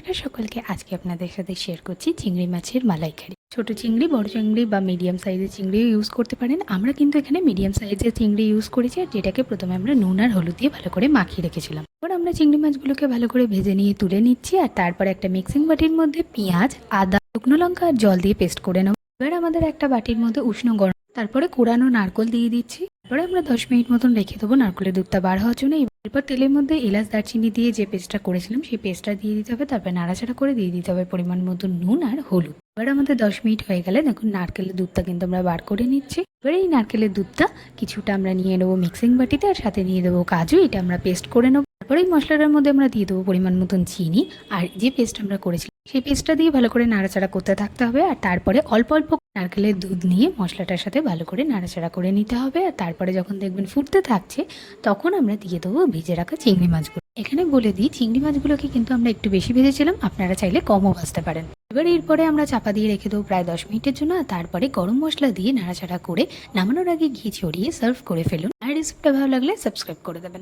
নমস্কার সকলকে। আজকে আপনাদের সাথে শেয়ার করছি চিংড়ি মাছের মালাইকারি। ছোট চিংড়ি, বড় চিংড়ি বা মিডিয়াম সাইজের চিংড়িও ইউজ করতে পারেন। আমরা কিন্তু এখানে মিডিয়াম সাইজের চিংড়ি ইউজ করেছি, আর যেটাকে প্রথমে আমরা নুন আর হলুদ দিয়ে ভালো করে মাখিয়ে রেখেছিলাম। এবার আমরা চিংড়ি মাছগুলোকে ভালো করে ভেজে নিয়ে তুলে নিচ্ছি, আর তারপরে একটা মিক্সিং বাটির মধ্যে পেঁয়াজ, আদা, শুকনো লঙ্কা আর জল দিয়ে পেস্ট করে নেব। এবার আমাদের একটা বাটির মধ্যে উষ্ণ গরম, তারপরে কোরানো নারকেল দিয়ে দিচ্ছি। এবারে আমরা 10 মিনিট মতন রেখে দেবো নারকেলের দুধটা বার হওয়ার জন্য। এরপর তেলের মধ্যে এলাচ, দারচিনি দিয়ে যে পেস্টটা করেছিলাম সেই পেস্টটা দিয়ে দিতে হবে। তারপরে নাড়াচাড়া করে দিয়ে দিতে হবে পরিমাণ মতো নুন আর হলুদ। এবার আমাদের 10 মিনিট হয়ে গেলে দেখুন নারকেলের দুধটা কিন্তু আমরা বার করে নিচ্ছি। এবার এই নারকেলের দুধটা কিছুটা আমরা নিয়ে নেবো মিক্সিং বাটিতে, আর সাথে নিয়ে দেবো কাজু, এটা আমরা পেস্ট করে নেবো। তারপরে এই মশলাটার মধ্যে আমরা দিয়ে দেবো পরিমাণ মতন চিনি, আর যে পেস্ট আমরা করেছিলাম সেই পেস্টটা দিয়ে ভালো করে নাড়াচাড়া করতে থাকতে হবে। আর তারপরে অল্প অল্প নারকেলের দুধ নিয়ে মশলাটার সাথে ভালো করে নাড়াচাড়া করে নিতে হবে। আর তারপরে যখন দেখবেন ফুটতে থাকছে তখন আমরা দিয়ে দেবো ভেজে রাখা চিংড়ি মাছগুলো। এখানে বলে দিই, চিংড়ি মাছগুলোকে কিন্তু আমরা একটু বেশি ভেজেছিলাম, আপনারা চাইলে কমও ভাজতে পারেন। এবার এরপরে আমরা চাপা দিয়ে রেখে দেবো প্রায় 10 মিনিটের জন্য। আর তারপরে গরম মশলা দিয়ে নাড়াচাড়া করে নামানোর আগে ঘি ছড়িয়ে সার্ভ করে ফেলুন। আর রেসিপিটা ভালো লাগলে সাবস্ক্রাইব করে দেবেন।